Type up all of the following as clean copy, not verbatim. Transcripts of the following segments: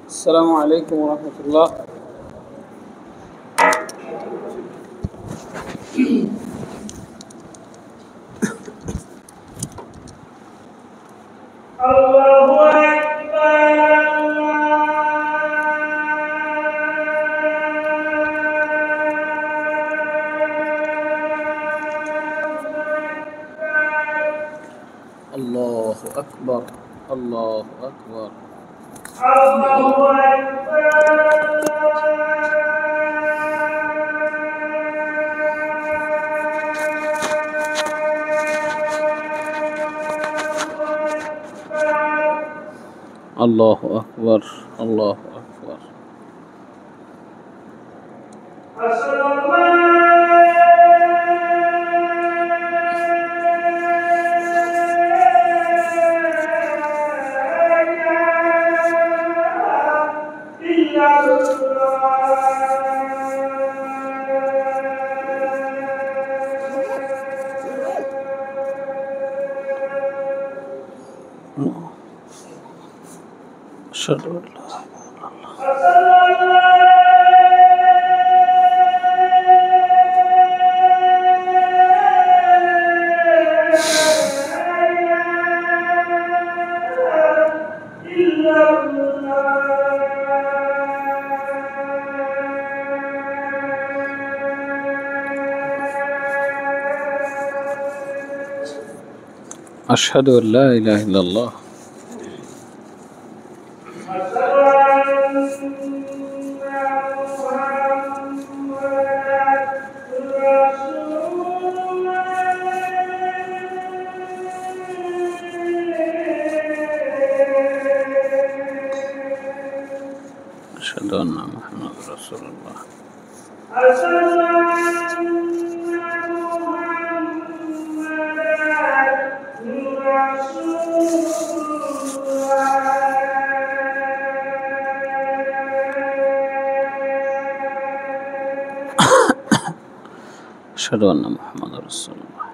السلام عليكم ورحمة الله. الله أكبر. الله أكبر. الله أكبر. الله أكبر. أشهد أن لا إله إلا الله. أشهد أن لا إله إلا الله. أشهد أن محمد رسول الله. أشهد أن محمد رسول الله.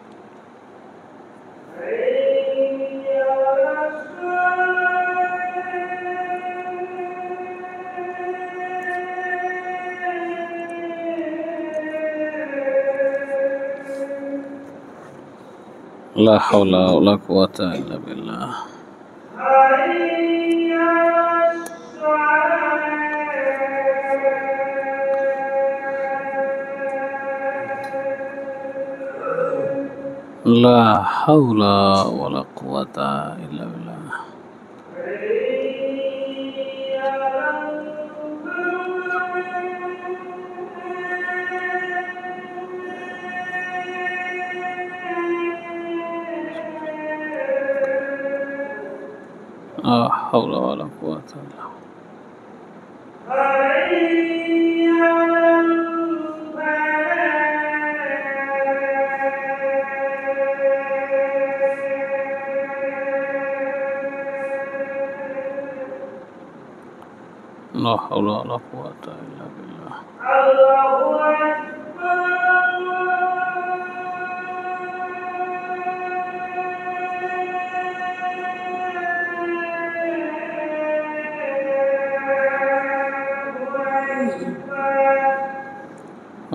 لا حول ولا قوة إلا بالله. لا حول ولا قوة إلا بالله. لا حول ولا قوة إلا بالله. لا حول ولا قوة إلا بالله.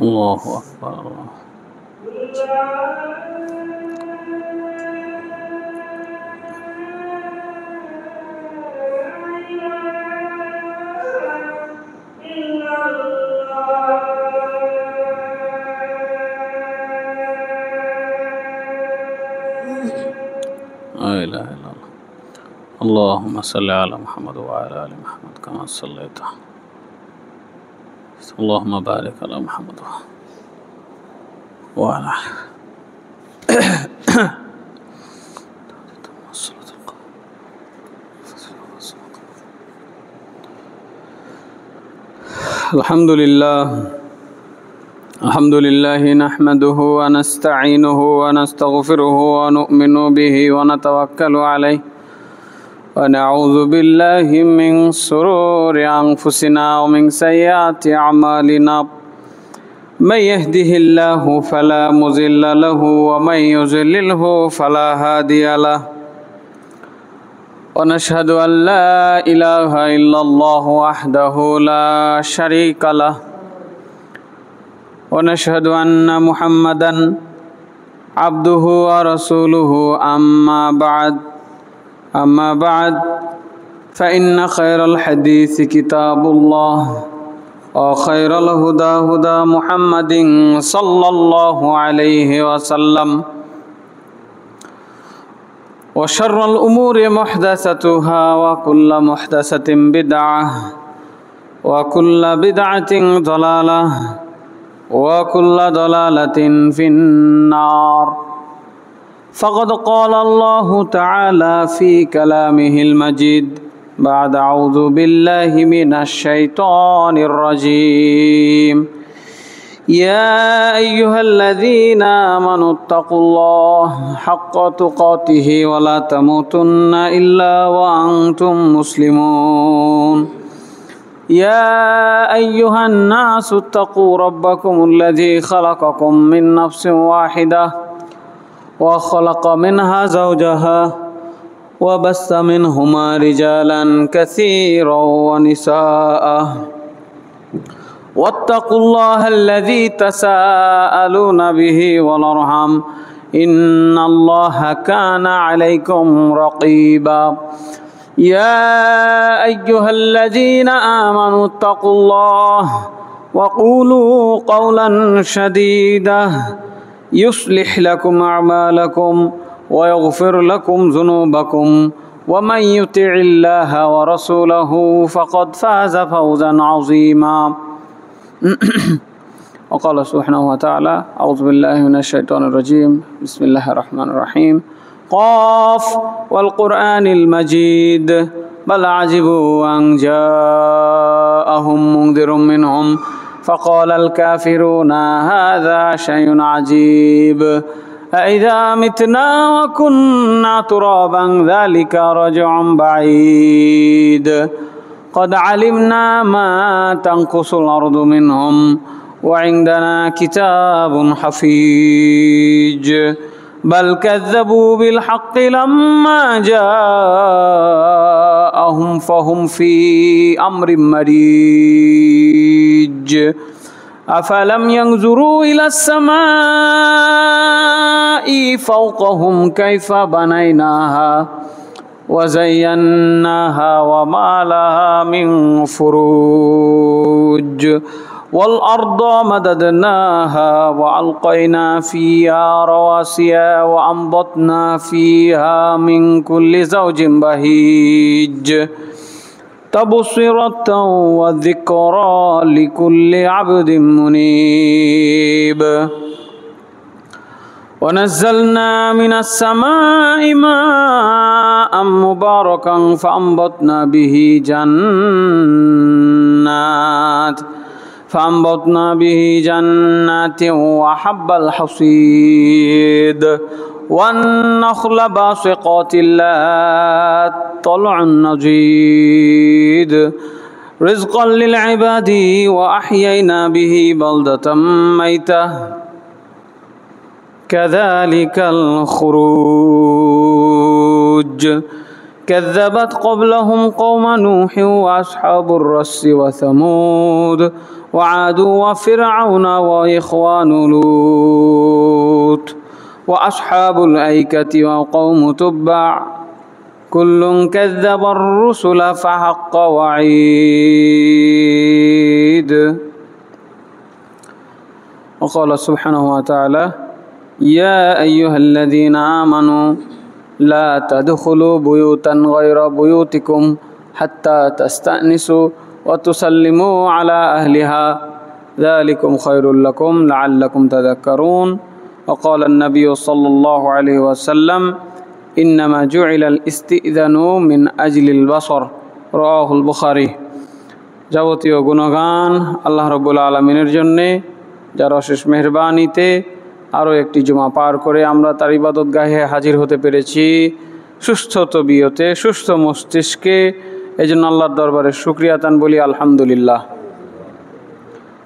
الله أكبر. الله. لا إله إلا الله. اللهم صل على محمد وعلى آل محمد كما صليت. اللهم بارك على محمد وعلى الحمد لله نحمده ونستعينه ونستغفره ونؤمن به ونتوكل عليه ونعوذ بالله من شرور أنفسنا ومن سيئات أعمالنا من يهده الله فلا مضل له ومن يضلله فلا هادي له ونشهد أن لا إله إلا الله وحده لا شريك له ونشهد أن محمدا عبده ورسوله أما بعد فإن خير الحديث كتاب الله وخير الهدى هدى محمد صلى الله عليه وسلم وشر الأمور محدثاتها وكل محدثة بدعة وكل بدعة ضلالة وكل ضلالة في النار فقد قال الله تعالى في كلامه المجيد بعد أعوذ بالله من الشيطان الرجيم يا أيها الذين آمنوا اتقوا الله حق تقاته ولا تموتن إلا وأنتم مسلمون يا أيها الناس اتقوا ربكم الذي خلقكم من نفس واحدة وخلق منها زوجها وبث منهما رجالا كثيرا ونساء واتقوا الله الذي تساءلون به والأرحام إن الله كان عليكم رقيبا يا أيها الذين آمنوا اتقوا الله وقولوا قولا سديدا يصلح لكم أعمالكم ويغفر لكم ذنوبكم ومن يطع الله ورسوله فقد فاز فوزا عظيما وقال سبحانه وتعالى أعوذ بالله من الشيطان الرجيم بسم الله الرحمن الرحيم قاف والقرآن المجيد بل عجبوا أن جاءهم منذر منهم فقال الكافرون هذا شيء عجيب أإذا متنا وكنا ترابا ذلك رجع بعيد قد علمنا ما تنقص الأرض منهم وعندنا كتاب حفيظ بل كذبوا بالحق لما جاءهم فهم في أمر مريج أفلم ينظروا إلى السماء فوقهم كيف بنيناها وزيناها وما لها من فروج والأرض مددناها وألقينا فيها رواسي وأنبتنا فيها من كل زوج بهيج تبصرة وذكرى لكل عبد منيب ونزلنا من السماء ماء مباركا فأنبتنا به جنات وحب الحصيد والنخل باسقات لها طلع نضيد رزقا للعباد وأحيينا به بلدة ميتة كذلك الخروج كذبت قبلهم قوم نوح وأصحاب الرس وثمود وعاد وفرعون وإخوان لوط وأصحاب الأيكة وقوم تبع كل كذب الرسل فحق وعيد وقال سبحانه وتعالى يا أيها الذين آمنوا لا تدخلوا بيوتا غير بيوتكم حتى تستأنسوا وتسلموا على أهلها ذلكم خير لكم لعلكم تذكرون وقال النبي صلى الله عليه وسلم إنما جعل الاستئذان من أجل البصر رواه البخاري যাবতীয় গুণগান আল্লাহ রাব্বুল আলামিনের জন্য যার অশেষ মেহেরবানিতে আরও একটি জুমা পার করে আমরা তার ইবাদতগাহে হাজির হতে পেরেছি সুস্থ তবিয়তে সুস্থ মস্তিষ্কে। এই জন্য আল্লাহর দরবারে শুকরিয়া তান বলি আলহামদুলিল্লাহ।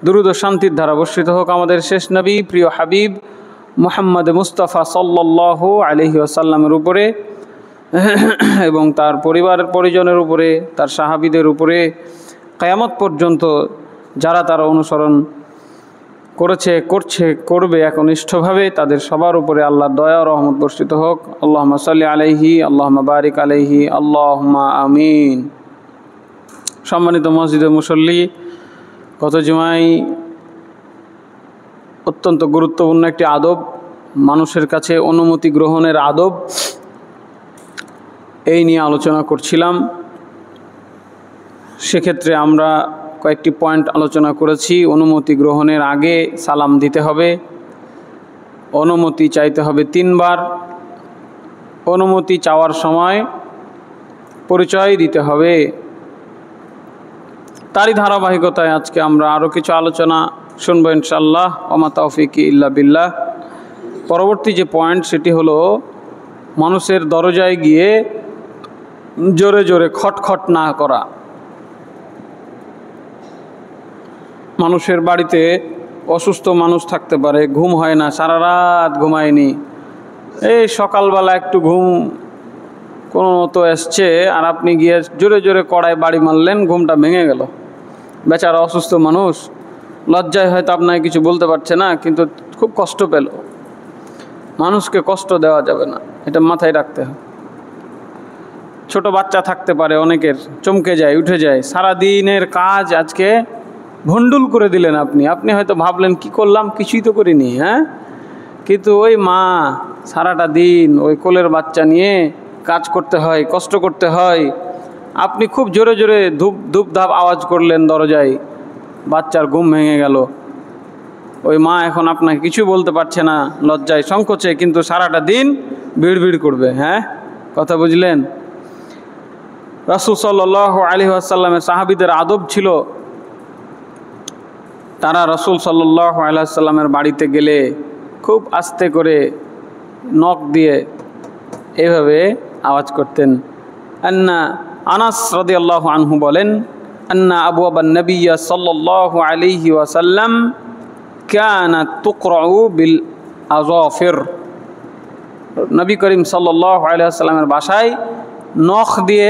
দুরূদ ও শান্তির ধারা বর্ষিত হোক আমাদের শেষ নবী প্রিয় হাবিব মুহাম্মদ মুস্তাফা সাল্লাল্লাহু আলাইহি ওয়াসাল্লামের উপরে এবং তার পরিবারের পরিজনের উপরে, তার সাহাবীদের উপরে, কিয়ামত পর্যন্ত যারা তার অনুসরণ করেছে, করছে, করবে একনিষ্ঠভাবে, তাদের সবার উপরে আল্লাহর দয়া ও রহমত বর্ষিত হোক। আল্লাহুম্মা সাল্লি আলাইহি, আল্লাহুম্মা বারিক আলাইহি, আল্লাহুম্মা আমিন। সম্মানিত মসজিদের মুসল্লি, গত জুমায় অত্যন্ত গুরুত্বপূর্ণ একটি আদব, মানুষের কাছে অনুমতি গ্রহণের আদব, এই নিয়ে আলোচনা করছিলাম। সেক্ষেত্রে আমরা কয়েকটি পয়েন্ট আলোচনা করেছি। অনুমতি গ্রহণের আগে সালাম দিতে হবে, অনুমতি চাইতে হবে 3 বার, অনুমতি চাওয়ার সময় পরিচয় দিতে হবে। তারই ধারাবাহিকতায় আজকে আমরা আরও কিছু আলোচনা শুনবো ইনশাআল্লাহ। ওমা তাওফিকি ইল্লা বিল্লাহ। পরবর্তী যে পয়েন্ট সেটি হলো মানুষের দরজায় গিয়ে জোরে জোরে খটখট না করা। মানুষের বাড়িতে অসুস্থ মানুষ থাকতে পারে, ঘুম হয় না, সারা রাত ঘুমায়নি, এই সকালবেলা একটু ঘুম কোনো মতো এসছে আর আপনি গিয়ে জোরে জোরে কড়ায় বাড়ি মারলেন, ঘুমটা ভেঙে গেল। বেচারা অসুস্থ মানুষ, লজ্জায় হয়তো আপনাকে কিছু বলতে পারছে না, কিন্তু খুব কষ্ট পেল। মানুষকে কষ্ট দেওয়া যাবে না, এটা মাথায় রাখতে হবে। ছোট বাচ্চা থাকতে পারে, অনেকের চমকে যায়, উঠে যায়, সারা দিনের কাজ আজকে ভণ্ডুল করে দিলেন আপনি হয়তো ভাবলেন কি করলাম, কিছুই তো করিনি, হ্যাঁ, কিন্তু ওই মা সারাটা দিন ওই কোলের বাচ্চা নিয়ে কাজ করতে হয়, কষ্ট করতে হয়। আপনি খুব জোরে জোরে ধূপ ধূপ ধাপ আওয়াজ করলেন দরজায়, বাচ্চার ঘুম ভেঙে গেল। ওই মা এখন আপনাকে কিছু বলতে পারছে না, লজ্জায় সংকোচে, কিন্তু সারাটা দিন বিড়বিড় করবে। হ্যাঁ, কথা বুঝলেন? রাসূল সাল্লাল্লাহু আলাইহি ওয়াসাল্লামের সাহাবীদের আদব ছিল, তারা রাসূল সাল্লাল্লাহু আলাইহি ওয়াসাল্লামের বাড়িতে গেলে খুব আস্তে করে নখ দিয়ে এভাবে আওয়াজ করতেন। আনাস রাদিয়াল্লাহু আনহু বলেন, আন্না আবওয়াবান নবী সাল্লাল্লাহু আলাইহি ওয়াসাল্লাম কানাত তুকরাউ বিল আযাফির। নবী করিম সাল্লাল্লাহু আলাইহি ওয়াসাল্লামের বাসায় নখ দিয়ে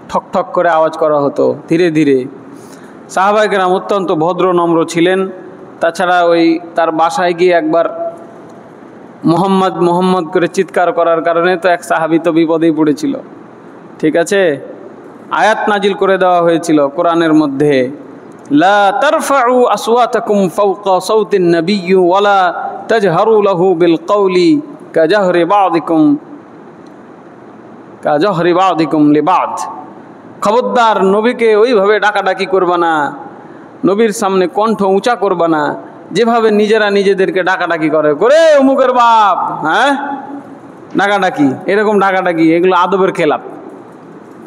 ঠক ঠক করে আওয়াজ করা হতো, ধীরে ধীরে। সাহাবায়ে কেরাম অত্যন্ত ভদ্র নম্র ছিলেন। তাছাড়া ওই তার বাসায় গিয়ে একবার মোহাম্মদ মোহাম্মদ করে চিৎকার করার কারণে তো এক সাহাবী তো বিপদেই পড়েছিল। ঠিক আছে, আয়াত নাজিল করে দেওয়া হয়েছিল কোরআনের মধ্যে, লা তারফাউ আসওয়াতাকুম ফাওকা সাওতিন নবিয়্যি ওয়ালা তাজহারু লাহু বিল কওলি কাজাহরি বা'দিকুম লিবা'দ। খবরদার, নবীকে ওইভাবে ডাকাডাকি করবা না, নবীর সামনে কণ্ঠ উঁচা করবা না যেভাবে নিজেরা নিজেদেরকে ডাকাডাকি করে, করে অমুকের বাপ, হ্যাঁ, ডাকাডাকি, এরকম ডাকাডাকি, এগুলো আদবের খেলাপ।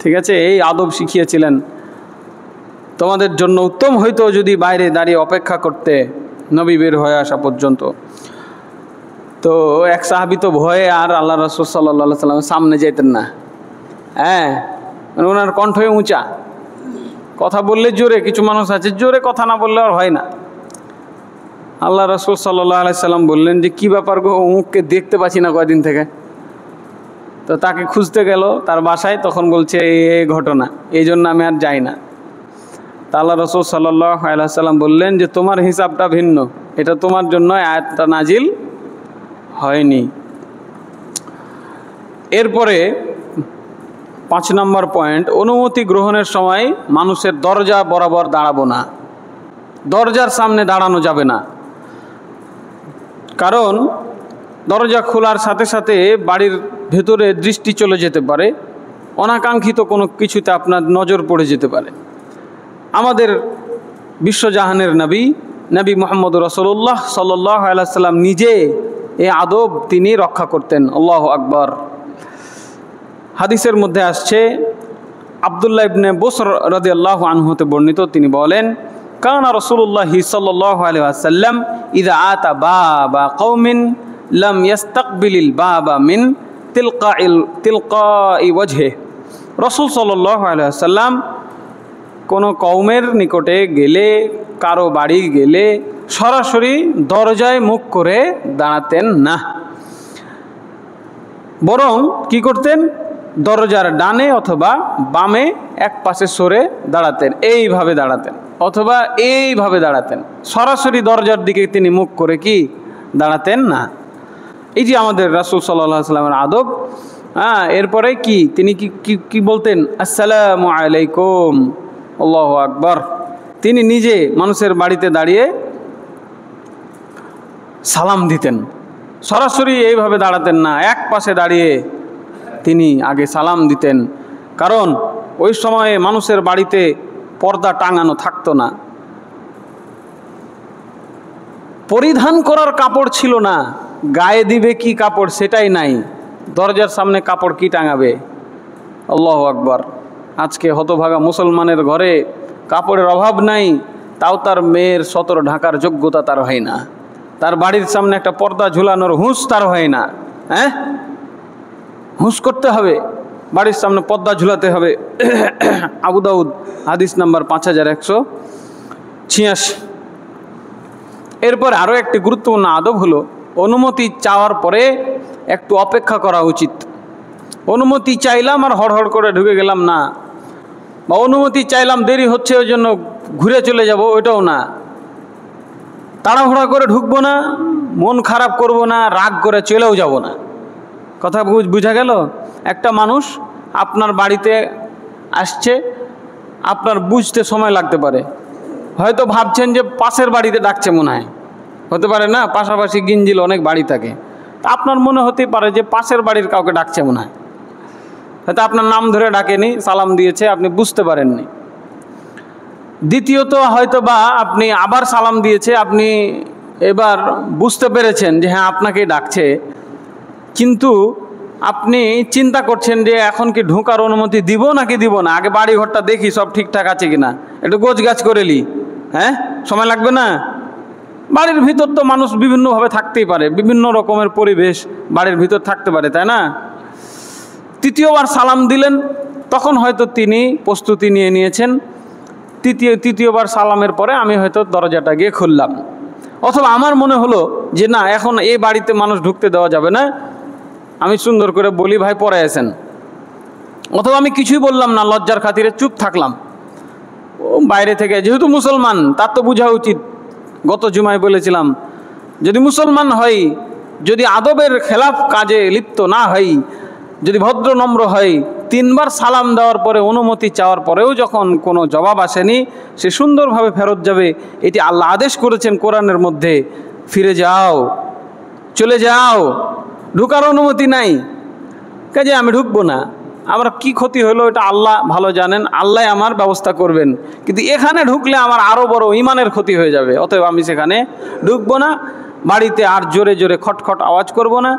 ঠিক আছে, এই আদব শিখিয়েছিলেন। তোমাদের জন্য উত্তম হইতো যদি বাইরে দাঁড়িয়ে অপেক্ষা করতে নবী বের হয়ে আসা পর্যন্ত। তো এক সাহাবী তো ভয়ে আর আল্লাহ রাসূল সাল্লাল্লাহু আলাইহি ওয়াসাল্লামের সামনে যেতেন না। হ্যাঁ, মানে ওনার কণ্ঠই উঁচা, কথা বললে জোরে, কিছু মানুষ আছে জোরে কথা না বললে আর হয় না। আল্লাহ রাসূল সাল্লাল্লাহু আলাইহি সাল্লাম বললেন যে কী ব্যাপার গো, অমুককে দেখতে পাচ্ছি না কয়দিন থেকে। তো তাকে খুঁজতে গেল তার বাসায়, তখন বলছে এই ঘটনা, এই জন্য আমি আর যাই না। তা আল্লাহ রাসূল সাল্লাল্লাহু আলাইহি সাল্লাম বললেন যে তোমার হিসাবটা ভিন্ন, এটা তোমার জন্য আয়াতটা নাজিল হয়নি। এরপরে 5 নম্বর পয়েন্ট, অনুমতি গ্রহণের সময় মানুষের দরজা বরাবর দাঁড়াবো না, দরজার সামনে দাঁড়ানো যাবে না। কারণ দরজা খোলার সাথে সাথে বাড়ির ভেতরে দৃষ্টি চলে যেতে পারে, অনাকাঙ্ক্ষিত কোনো কিছুতে আপনার নজর পড়ে যেতে পারে। আমাদের বিশ্বজাহানের নবী মুহাম্মদ রাসূলুল্লাহ সাল্লাল্লাহু আলাইহি ওয়াসাল্লাম নিজে এই আদব তিনি রক্ষা করতেন। আল্লাহু আকবার। হাদিসের মধ্যে আসছে, আব্দুল্লাহ ইবনে বুসর রাদিয়াল্লাহু আনহু হতে বর্ণিত, তিনি বলেন, কানা রাসূলুল্লাহি সাল্লাল্লাহু আলাইহি ওয়াসাল্লাম ইযা আতা বাবা কওমিন লাম ইস্তাকবিলিল বাবা মিন তিলকাই ওয়াজহি। রাসূল সাল্লাল্লাহু আলাইহি ওয়াসাল্লাম কোনো কওমের নিকটে গেলে, কারো বাড়ি গেলে সরাসরি দরজায় মুখ করে দাঁড়াতেন না, বরং কি করতেন, দরজার ডানে অথবা বামে এক পাশে সরে দাঁড়াতেন, এইভাবে দাঁড়াতেন অথবা এইভাবে দাঁড়াতেন। সরাসরি দরজার দিকে তিনি মুখ করে কি দাঁড়াতেন না। এই যে আমাদের রাসূল সাল্লাল্লাহু আলাইহি ওয়াসাল্লামের আদব। এরপরে কি তিনি কি বলতেন, আসসালামু আলাইকুম, আল্লাহু আকবার। তিনি নিজে মানুষের বাড়িতে দাঁড়িয়ে সালাম দিতেন, সরাসরি এইভাবে দাঁড়াতেন না, এক পাশে দাঁড়িয়ে তিনি আগে সালাম দিতেন। কারণ ওই সময়ে মানুষের বাড়িতে পর্দা টাঙানো থাকতো না, পরিধান করার কাপড় ছিল না, গায়ে দিবে কি কাপড় সেটাই নাই, দরজার সামনে কাপড় কি টাঙাবে। আল্লাহু আকবার। আজকে হতভাগা মুসলমানের ঘরে কাপড়ের অভাব নাই, তাও তার মেয়ের সতর ঢাকার যোগ্যতা তার হয় না, তার বাড়ির সামনে একটা পর্দা ঝুলানোর হুঁশ তার হয় না। হুঁশ করতে হবে, বাড়ির সামনে পর্দা ঝুলাতে হবে। আবু দাউদ হাদিস নাম্বার 5186। এরপর আরও একটি গুরুত্বপূর্ণ আদব হলো, অনুমতি চাওয়ার পরে একটু অপেক্ষা করা উচিত। অনুমতি চাইলাম আর হড়হড় করে ঢুকে গেলাম না, বা অনুমতি চাইলাম দেরি হচ্ছে ওই জন্য ঘুরে চলে যাব, ওইটাও না। তাড়াহুড়া করে ঢুকবো না, মন খারাপ করব না, রাগ করে চলেও যাব না। কথা বুঝা গেল? একটা মানুষ আপনার বাড়িতে আসছে, আপনার বুঝতে সময় লাগতে পারে, হয়তো ভাবছেন যে পাশের বাড়িতে ডাকছে মনে হয়, হতে পারে না, পাশাপাশি গিঞ্জিল অনেক বাড়ি থাকে, তা আপনার মনে হতেই পারে যে পাশের বাড়ির কাউকে ডাকছে মনে হয়, হয়তো আপনার নাম ধরে ডাকেনি, সালাম দিয়েছে, আপনি বুঝতে পারেননি। দ্বিতীয়ত হয়তো বা আপনি আবার সালাম দিয়েছে, আপনি এবার বুঝতে পেরেছেন যে হ্যাঁ আপনাকেই ডাকছে, কিন্তু আপনি চিন্তা করছেন যে এখন কি ঢোকার অনুমতি দিব নাকি দিব না, আগে বাড়ি ঘরটা দেখি সব ঠিকঠাক আছে কিনা, একটু গোছগাছ করে নি, সময় লাগবে না। বাড়ির ভিতর তো মানুষ বিভিন্নভাবে থাকতেই পারে, বিভিন্ন রকমের পরিবেশ বাড়ির ভিতর থাকতে পারে, তাই না? তৃতীয়বার সালাম দিলেন, তখন হয়তো তিনি প্রস্তুতি নিয়ে নিয়েছেন, তৃতীয়বার সালামের পরে আমি হয়তো দরজাটা গিয়ে খুললাম, অথবা আমার মনে হলো যে না এখন এই বাড়িতে মানুষ ঢুকতে দেওয়া যাবে না, আমি সুন্দর করে বলি ভাই পরে আসেন, অথবা আমি কিছুই বললাম না, লজ্জার খাতিরে চুপ থাকলাম। ও বাইরে থেকে যেহেতু মুসলমান, তার তো বোঝা উচিত, গত জুমায় বলেছিলাম, যদি মুসলমান হই, যদি আদবের খেলাফ কাজে লিপ্ত না হই, যদি ভদ্র নম্র হয়, 3 বার সালাম দেওয়ার পরে অনুমতি চাওয়ার পরেও যখন কোনো জবাব আসেনি, সে সুন্দরভাবে ফেরত যাবে। এটি আল্লাহ আদেশ করেছেন কোরআনের মধ্যে, ফিরে যাও, চলে যাও, ঢুকার অনুমতি নাই, কাজে আমি ঢুকবো না, আমার কি ক্ষতি হলো এটা আল্লাহ ভালো জানেন, আল্লাহ আমার ব্যবস্থা করবেন, কিন্তু এখানে ঢুকলে আমার আরও বড় ইমানের ক্ষতি হয়ে যাবে, অতএব আমি সেখানে ঢুকবো না। বাড়িতে আর জোরে জোরে খটখট আওয়াজ করব না,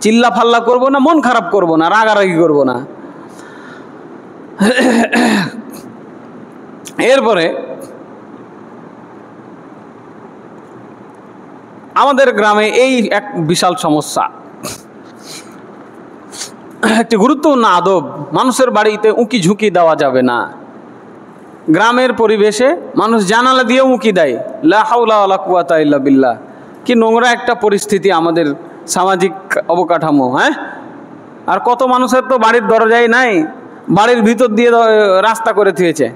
চিল্লা ফাল্লা করব না, মন খারাপ করব না, রাগারাগি করব না। এরপরে আমাদের গ্রামে এই এক বিশাল সমস্যা, একটি গুরুত্বপূর্ণ আদব, মানুষের বাড়িতে উঁকি ঝুঁকি দেওয়া যাবে না। গ্রামের পরিবেশে মানুষ জানালা দিয়েও উঁকি দেয়, লা হাওলা ওয়ালা কুওয়াতা ইল্লা বিল্লাহ। কি নোংরা একটা পরিস্থিতি আমাদের সামাজিক অবকাঠামো। আর কত মানুষের তো বাড়ির দরজাই নাই, বাড়ির ভিতর দিয়ে রাস্তা করে থুয়েছে।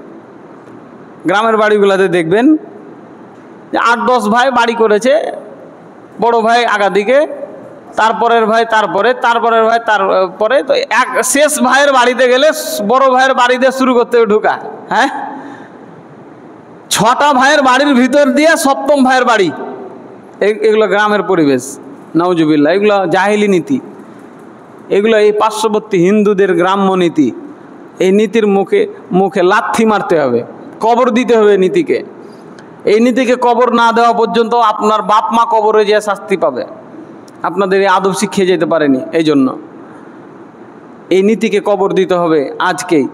গ্রামের বাড়িগুলোতে দেখবেন যে 8-10 ভাই বাড়ি করেছে, বড় ভাই আগা দিকে, তারপরের ভাই তারপরের ভাই তারপরে, তো এক শেষ ভাইয়ের বাড়িতে গেলে বড় ভাইয়ের বাড়িতে শুরু করতে ঢুকা। 6টা ভাইয়ের বাড়ির ভিতর দিয়ে 7ম ভাইয়ের বাড়ি। এগুলো গ্রামের পরিবেশ, নাউজুবিল্লাহ, এগুলো জাহিলি নীতি, এগুলো এই পার্শ্ববর্তী হিন্দুদের গ্রাম্য নীতি। এই নীতির মুখে লাথি মারতে হবে, কবর দিতে হবে নীতিকে। এই নীতিকে কবর না দেওয়া পর্যন্ত আপনার বাপ মা কবরে যে শাস্তি পাবে, আপনাদের এই আদব শিখিয়ে যেতে পারেনি, এই জন্য এই নীতিকে কবর দিতে হবে আজকেই,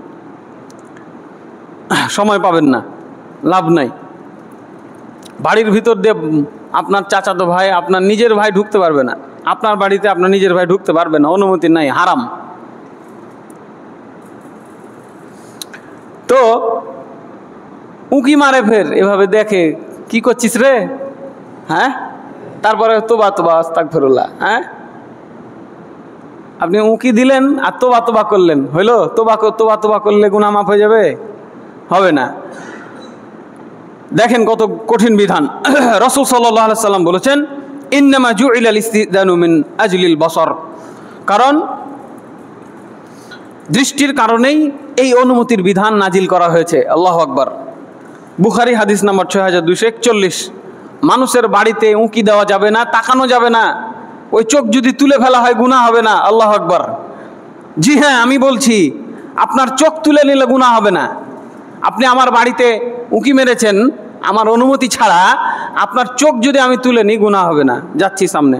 সময় পাবেন না, লাভ নাই। বাড়ির ভিতর দিয়ে আপনার চাচাতো ভাই, আপনার নিজের ভাই ঢুকতে পারবে না, আপনার বাড়িতে আপনার নিজের ভাই ঢুকতে পারবে না, অনুমতি নাই, হারাম। তো উঁকি মারে, ফের এভাবে দেখে কি করছিস রে, হ্যাঁ, তারপরে তোবা তোবা আস্তাগফিরুল্লাহ। হ্যাঁ, আপনি উঁকি দিলেন আর তোবা তোবা করলেন, হইলো? তোবা তোবা করলে গুনাহ মাফ হয়ে যাবে? হবে না। দেখেন কত কঠিন বিধান। রাসূল সাল্লাল্লাহু আলাইহি সাল্লাম বলেছেন, ইন্নামা জুইলাল ইস্তিদানু মিন আজলিল বসর, কারণ দৃষ্টির কারণেই এই অনুমতির বিধান নাজিল করা হয়েছে। আল্লাহু আকবার। বুখারী হাদিস নাম্বার 6241। মানুষের বাড়িতে উঁকি দেওয়া যাবে না, তাকানো যাবে না। ওই চোখ যদি তুলে ফেলা হয় গুনাহ হবে না। আল্লাহু আকবার। জি হ্যাঁ, আমি বলছি, আপনার চোখ তুলে নিলে গুনাহ হবে না। আপনি আমার বাড়িতে উঁকি মেরেছেন আমার অনুমতি ছাড়া, আপনার চোখ যদি আমি তুলে নিই গুনাহ হবে না। যাচ্ছি সামনে।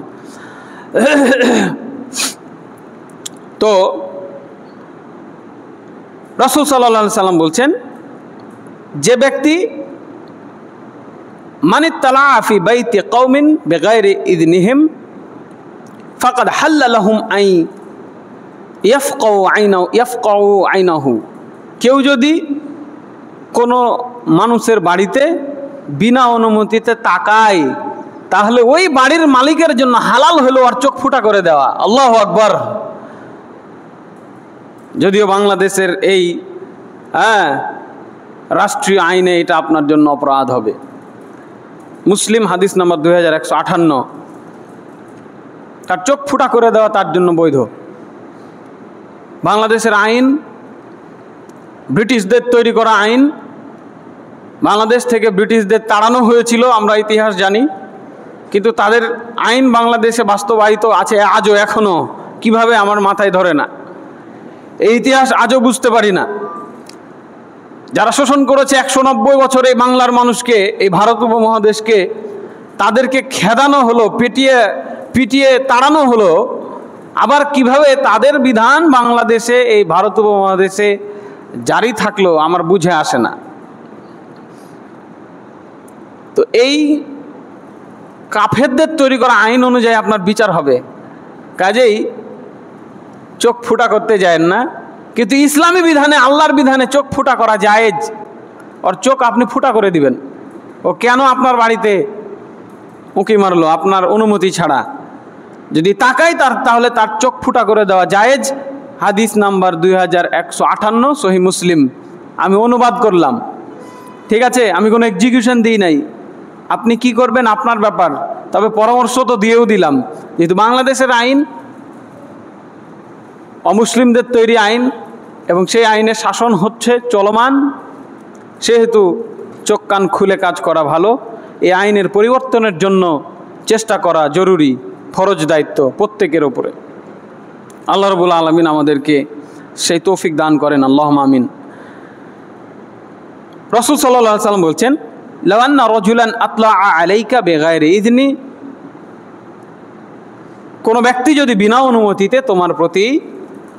তো রাসূল সাল্লাল্লাহু আলাইহি সাল্লাম বলছেন, যে ব্যক্তি মানিত্তালা ফি বাইতি কওমিন বিগাইরি ইযনিহিম ফাকাদ হাল্লা লাহুম আই ইয়াফকাউ আইনাহু, কেউ যদি কোনো মানুষের বাড়িতে বিনা অনুমতিতে তাকায়, তাহলে ওই বাড়ির মালিকের জন্য হালাল হলো আর চোখ ফুটা করে দেওয়া। আল্লাহু আকবার। যদিও বাংলাদেশের এই রাষ্ট্রীয় আইনে এটা আপনার জন্য অপরাধ হবে। মুসলিম হাদিস নাম্বার 2158, তার চোখ ফুটা করে দেওয়া তার জন্য বৈধ। বাংলাদেশের আইন ব্রিটিশদের তৈরি করা আইন। বাংলাদেশ থেকে ব্রিটিশদের তাড়ানো হয়েছিল, আমরা ইতিহাস জানি, কিন্তু তাদের আইন বাংলাদেশে বাস্তবায়িত আছে আজও, এখনো কিভাবে আমার মাথায় ধরে না। এই ইতিহাস আজও বুঝতে পারি না। যারা শোষণ করেছে 190 বছর এই বাংলার মানুষকে, এই ভারত উপমহাদেশকে, তাদেরকে খেদানো হলো, পিটিয়ে তাড়ানো হলো, আবার কিভাবে তাদের বিধান বাংলাদেশে এই ভারত উপমহাদেশে জারি থাকলো আমার বুঝে আসে না। তো এই কাফেরদের তৈরি করা আইন অনুযায়ী আপনার বিচার হবে। কাজেই চোখ ফুটা করতে যায়েন না, কিন্তু ইসলামী বিধানে, আল্লাহর বিধানে চোখ ফুটা করা জায়েজ। ওর চোখ আপনি ফুটা করে দিবেন। ও কেন আপনার বাড়িতে উঁকি মারলো আপনার অনুমতি ছাড়া? যদি তাকাই তাহলে তার চোখ ফুটা করে দেওয়া জায়েজ। হাদিস নাম্বার 2158, সহিহ মুসলিম। আমি অনুবাদ করলাম, ঠিক আছে? আমি কোনো এক্সিকিউশন দিই নাই। আপনি কি করবেন আপনার ব্যাপার, তবে পরামর্শ তো দিয়েও দিলাম। যেহেতু বাংলাদেশের আইন অমুসলিমদের তৈরি আইন এবং সেই আইনের শাসন হচ্ছে চলমান, সেহেতু চোখ কান খুলে কাজ করা ভালো। এই আইনের পরিবর্তনের জন্য চেষ্টা করা জরুরি, ফরজ দায়িত্ব প্রত্যেকের ওপরে। আল্লাহ রাব্বুল আলামিন আমাদেরকে সেই তৌফিক দান করেন, আল্লাহুম্মা আমিন। রাসূল সাল্লাল্লাহু আলাইহি ওয়াসাল্লাম বলছেন, লাউ আন্না রাজুলান আতলাআ আলাইকা বিগাইরি ইযনি, কোনো ব্যক্তি যদি বিনা অনুমতিতে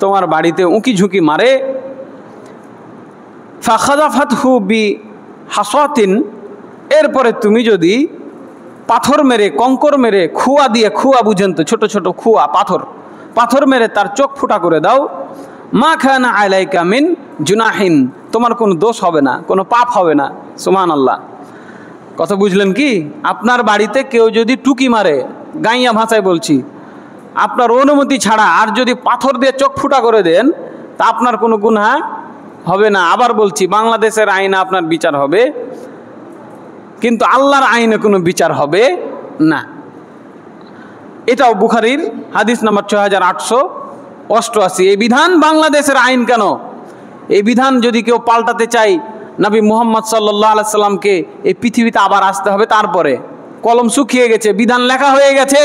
তোমার বাড়িতে উঁকি ঝুঁকি মারে, ফাখাযাফাতহু বিহাসাতিন, এরপরে তুমি যদি পাথর মেরে, কঙ্কর মেরে, খুয়া বুঝেন তো, ছোট ছোট খুয়া, পাথর মেরে তার চোখ ফুটা করে দাও, মা খানা আলাইকা মিন জুনাহিন, তোমার কোনো দোষ হবে না, কোনো পাপ হবে না। সুবহানাল্লাহ। কথা বুঝলেন কি? আপনার বাড়িতে কেউ যদি টুকি মারে, গাইয়া ভাষায় বলছি, আপনার অনুমতি ছাড়া, আর যদি পাথর দিয়ে চোখ ফুটা করে দেন, তা আপনার কোনো গুনাহ হবে না। আবার বলছি, বাংলাদেশের আইনে আপনার বিচার হবে, কিন্তু আল্লাহর আইনে কোনো বিচার হবে না। এটাও বুখারীর হাদিস নাম্বার 6888। এই বিধান বাংলাদেশের আইন কেন? এই বিধান যদি কেউ পাল্টাতে চাই, নবী মুহাম্মদ সাল্লাল্লাহু আলাইহি সাল্লামকে এই পৃথিবীতে আবার আসতে হবে। তারপরে কলম শুকিয়ে গেছে, বিধান লেখা হয়ে গেছে,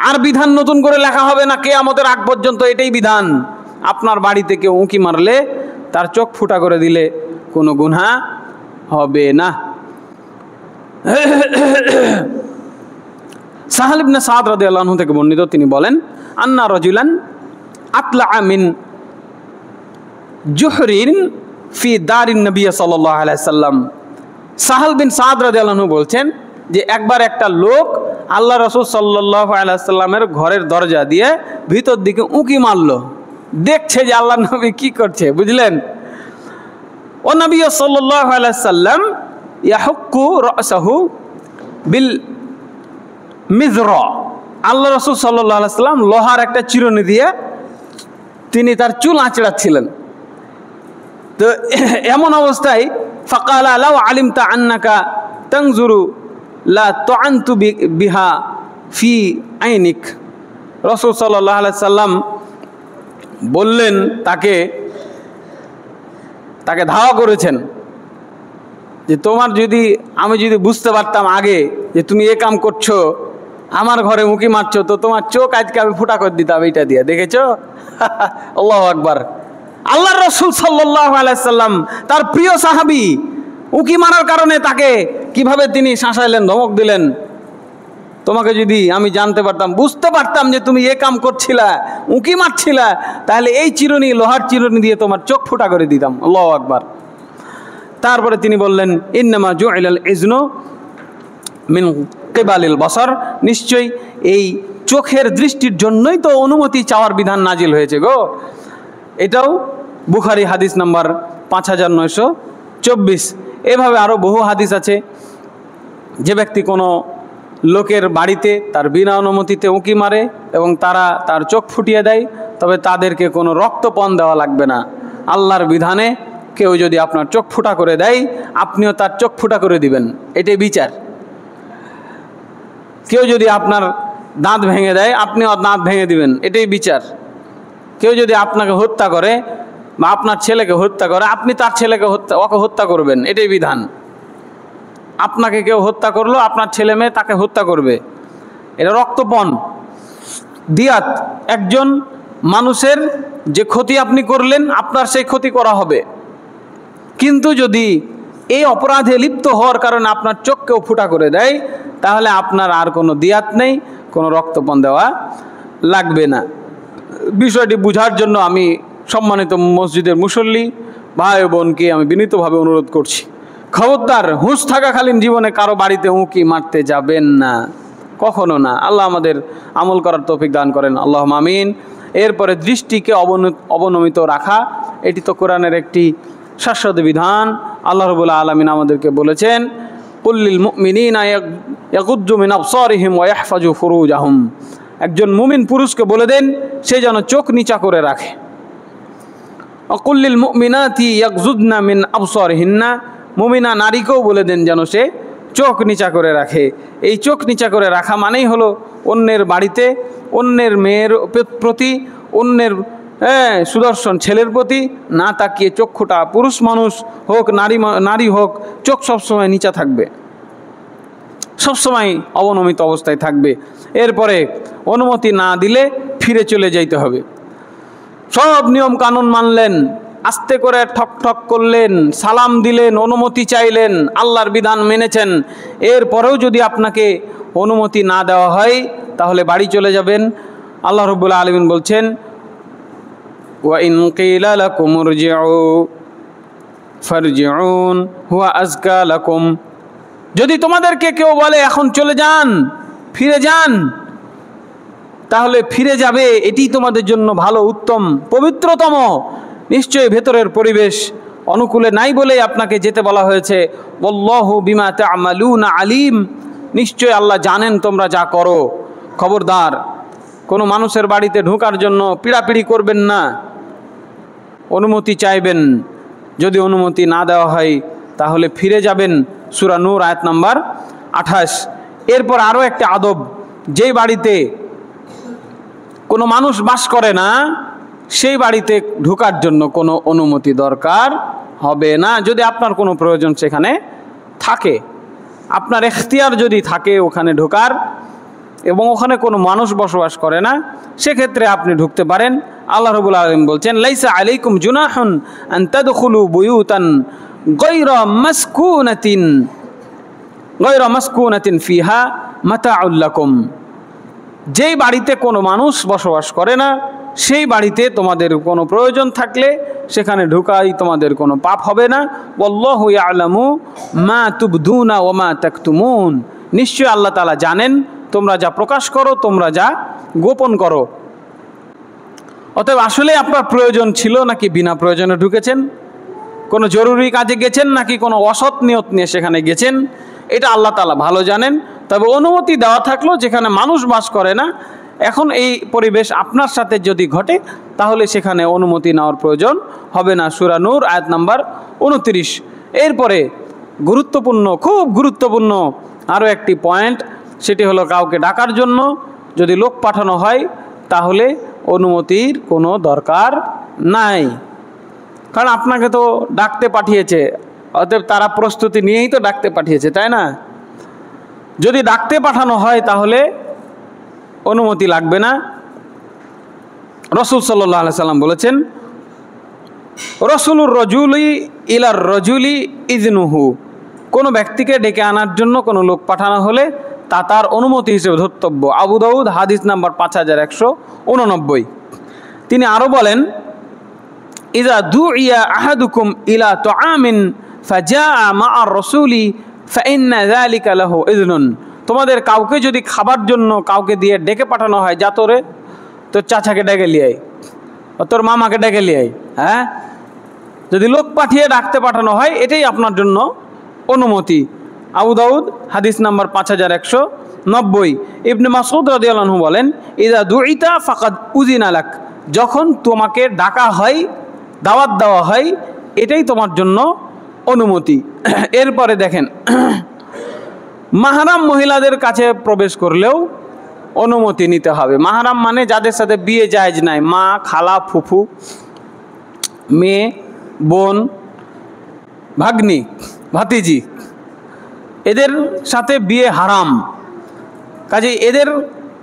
আর বিধান নতুন করে লেখা হবে না কিয়ামতের আগ পর্যন্ত। এটাই বিধান। আপনার বাড়িতে কেউ উঁকি মারলে তার চোখ ফুটা করে দিলে কোনো গুনাহ হবে না। সাহাল ইবনে সাদ রাদিয়াল্লাহু আনহু থেকে বর্ণিত, তিনি বলেন, আন্না রাজুলান আতলাআ মিন জুহরিন ফি দারিন নবী সাল্লাল্লাহু আলাইহি সাল্লাম। সাহাল বিন সাদ রাদিয়াল্লাহু আনহু বলছেন যে একবার একটা লোক আল্লাহ রাসূল সাল্লাল্লাহু আলাইহি সাল্লামের ঘরের দরজা দিয়ে ভিতর দিকে উঁকি মারলো। দেখছে যে আল্লাহর নবী কি করছে, বুঝলেন? ও নবী সাল্লাল্লাহু আলাইহি সাল্লাম ইয়াহুক্কু রাসাহু বিল মিযরা, আল্লাহ রাসূল সাল্লাল্লাহু আলাইহি সাল্লাম লোহার একটা চিরুনি দিয়ে তিনি তার চুল আঁচড়াচ্ছিলেন। তো এমন অবস্থায় ফাকালা লাউ আলিমতা আন্নাকা তানজুরু লা তুআনতু বিহা ফি আইনিক, রাসূল সাল্লাল্লাহু আলাইহি সাল্লাম বললেন, তাকে ধাওয়া করেছেন যে আমি যদি বুঝতে পারতাম আগে যে তুমি এ কাম করছো, আমার ঘরে উঁকি মারছো, তো তোমার চোখ আজকে আমি ফুটা করে দিতাম এইটা দিয়ে, দেখেছো? আল্লাহু আকবার। আল্লাহর রাসূল সাল্লাল্লাহু আলাইহি সাল্লাম তার প্রিয় সাহাবী, উঁকি মারার কারণে তাকে কিভাবে তিনি শাসাইলেন, ধমক দিলেন, তোমাকে যদি আমি জানতে পারতাম, বুঝতে পারতাম যে তুমি এ কাম করছিলা, উঁকি মারছিলা, তাহলে এই চিরুনি, লোহার চিরুনি দিয়ে তোমার চোখ ফুটা করে দিতাম। আল্লাহু আকবার। তারপরে তিনি বললেন, ইন্নামা জুইলাল ইজনু মিন কিবালিল বসর, নিশ্চয়ই এই চোখের দৃষ্টির জন্যই তো অনুমতি চাওয়ার বিধান নাজিল হয়েছে গো। এটাও বুখারী হাদিস নাম্বার 5924। এভাবে আরও বহু হাদিস আছে। যে ব্যক্তি কোনো লোকের বাড়িতে তার বিনা অনুমতিতে উঁকি মারে এবং তারা তার চোখ ফুটিয়ে দেয়, তবে তাদেরকে কোনো রক্তপণ দেওয়া লাগবে না। আল্লাহর বিধানে কেউ যদি আপনার চোখ ফুটা করে দেয়, আপনিও তার চোখ ফুটা করে দিবেন, এটাই বিচার। কেউ যদি আপনার দাঁত ভেঙে দেয়, আপনিও দাঁত ভেঙে দিবেন, এটাই বিচার। কেউ যদি আপনাকে হত্যা করে বা আপনার ছেলেকে হত্যা করে, আপনি তার ছেলেকে ওকে হত্যা করবেন, এটাই বিধান। আপনাকে কেউ হত্যা করলো, আপনার ছেলে মেয়ে তাকে হত্যা করবে, এটা রক্তপণ, দিয়াত। একজন মানুষের যে ক্ষতি আপনি করলেন, আপনার সেই ক্ষতি করা হবে। কিন্তু যদি এই অপরাধে লিপ্ত হওয়ার কারণে আপনার চোখকেও ফুটা করে দেয়, তাহলে আপনার আর কোনো দিয়াত নেই, কোনো রক্তপণ দেওয়া লাগবে না। বিষয়টি বুঝার জন্য আমি সম্মানিত মসজিদের মুসল্লি ভাই বোনকে আমি বিনীতভাবে অনুরোধ করছি, খবরদার হুঁশ থাকাকালীন জীবনে কারো বাড়িতে উঁকি মারতে যাবেন না, কখনো না। আল্লাহ আমাদের আমল করার তৌফিক দান করেন, আল্লাহুম্মা আমিন। এরপরে দৃষ্টিকে অবনমিত রাখা, এটি তো কোরআনের একটি শাশ্বত বিধান। আল্লাহ রাব্বুল আলামিন আমাদেরকে বলেছেন, কুল্লিল মুমিনিনা ইয়াগুদ্দু মিন আবসারিহিম ওয়া ইয়াহফাজু ফুরুজাহুম, একজন মুমিন পুরুষকে বলে দেন সে যেন চোখ নিচা করে রাখে। কুল্লিল মুমিনাতি ইয়াগযুদনা মিন আবসারিহিন্না, মুমিনা নারীকেও বলে দেন যেন সে চোখ নিচা করে রাখে। এই চোখ নিচা করে রাখা মানেই হলো অন্যের বাড়িতে, অন্যের মেয়ের প্রতি, অন্যের সুদর্শন ছেলের প্রতি না তাকিয়ে চক্ষুটা, পুরুষ মানুষ হোক নারী হোক, চোখ সবসময় নিচা থাকবে, সবসময় অবনমিত অবস্থায় থাকবে। এরপরে অনুমতি না দিলে ফিরে চলে যাইতে হবে। সব নিয়ম কানুন মানলেন, আস্তে করে ঠক ঠক করলেন, সালাম দিলেন, অনুমতি চাইলেন, আল্লাহর বিধান মেনেছেন, এরপরেও যদি আপনাকে অনুমতি না দেওয়া হয় তাহলে বাড়ি চলে যাবেন। আল্লাহ রাব্বুল আলামিন বলছেন, ওয়া ইন কিলা লাকুম ইরজিউ ফারজিউন হুয়া আযকা লাকুম, যদি তোমাদেরকে কেউ বলে এখন চলে যান, ফিরে যান, তাহলে ফিরে যাবে, এটি তোমাদের জন্য ভালো, উত্তম, পবিত্রতম। নিশ্চয়ই ভেতরের পরিবেশ অনুকূলে নাই বলেই আপনাকে যেতে বলা হয়েছে। ওয়াল্লাহু বিমা তা'মালুনা আলিম, নিশ্চয়ই আল্লাহ জানেন তোমরা যা করো। খবরদার কোনো মানুষের বাড়িতে ঢোকার জন্য পিড়াপিড়ি করবেন না, অনুমতি চাইবেন, যদি অনুমতি না দেওয়া হয় তাহলে ফিরে যাবেন। সূরা নূর আয়াত নাম্বার 28। এরপর আরও একটা আদব, যেই বাড়িতে কোনো মানুষ বাস করে না সেই বাড়িতে ঢোকার জন্য কোনো অনুমতি দরকার হবে না, যদি আপনার কোনো প্রয়োজন সেখানে থাকে, আপনার এখতিয়ার যদি থাকে ওখানে ঢোকার এবং ওখানে কোনো মানুষ বসবাস করে না, সেক্ষেত্রে আপনি ঢুকতে পারেন। আল্লাহ রাব্বুল আলামিন বলছেন, লাইসা আলাইকুম জুনাহুন আন তাদখুলু বুয়ুতান গায়রা মাসকুনাতিন ফিহা মাতাউল লাকুম, যেই বাড়িতে কোনো মানুষ বসবাস করে না সেই বাড়িতে তোমাদের কোনো প্রয়োজন থাকলে সেখানে ঢুকাই তোমাদের কোনো পাপ হবে না। ওয়াল্লাহু ইয়ালামু মা তুবদুনা ওয়া মা তাকতুমুন, নিশ্চয় আল্লাহ তাআলা জানেন তোমরা যা প্রকাশ করো, তোমরা যা গোপন করো। অতএব আসলে আপনার প্রয়োজন ছিল নাকি বিনা প্রয়োজনে ঢুকেছেন কোনো জরুরি কাজে গেছেন নাকি কোনো অসৎ নিয়ত নিয়ে সেখানে গেছেন, এটা আল্লাহ তাআলা ভালো জানেন। তবে অনুমতি দেওয়া থাকলো যেখানে মানুষ বাস করে না, এখন এই পরিবেশ আপনার সাথে যদি ঘটে তাহলে সেখানে অনুমতি নেওয়ার প্রয়োজন হবে না। সূরা নূর আয়াত নাম্বার 29। এরপরে গুরুত্বপূর্ণ, খুব গুরুত্বপূর্ণ আরও একটি পয়েন্ট, সেটি হলো কাউকে ডাকার জন্য যদি লোক পাঠানো হয় তাহলে অনুমতির কোনো দরকার নাই, কারণ আপনাকে তো ডাকতে পাঠিয়েছে, অতএব তারা প্রস্তুতি নিয়েই তো ডাকতে পাঠিয়েছে, তাই না? যদি ডাকতে পাঠানো হয় তাহলে অনুমতি লাগবে না। রাসূল সাল্লাল্লাহু আলাইহি সাল্লাম বলেছেন, রাসূলুর রাজুলি ইলার রাজুলি ইযনুহু, কোনো ব্যক্তিকে ডেকে আনার জন্য কোনো লোক পাঠানো হলে তা তার অনুমতি হিসেবে ধর্তব্য। আবু দাউদ হাদিস নাম্বার 5189। তিনি আরও বলেন, ইযা দুইয়া আহাদুকুম ইলা তুআমিন ফাজাআ মা'আর রাসূলি ফাইন্না যালিকা লাহু ইযনুন, তোমাদের কাউকে যদি খাবার জন্য কাউকে দিয়ে ডেকে পাঠানো হয়, যা তোরে তোর চাচাকে ডেকে লিয়ে আয়, তোর মামাকে ডেকে লিয়ে আয়, হ্যাঁ, যদি লোক পাঠিয়ে ডাকতে পাঠানো হয় এটাই আপনার জন্য অনুমতি। আবু দাউদ হাদিস নাম্বার 5190। ইবনে মাসউদ রাদিয়াল্লাহু আনহু বলেন, ইযা দুইতা ফাকাদ উযিনা লাক, যখন তোমাকে ডাকা হয়, দাওয়াত দেওয়া হয়, এটাই তোমার জন্য অনুমতি। এরপরে দেখেন, মাহরাম মহিলাদের কাছে প্রবেশ করলেও অনুমতি নিতে হবে। মাহরাম মানে যাদের সাথে বিয়ে জায়েজ নাই, মা, খালা, ফুফু, মেয়ে, বোন, ভাগ্নি, ভাতিজি, এদের সাথে বিয়ে হারাম। কাজে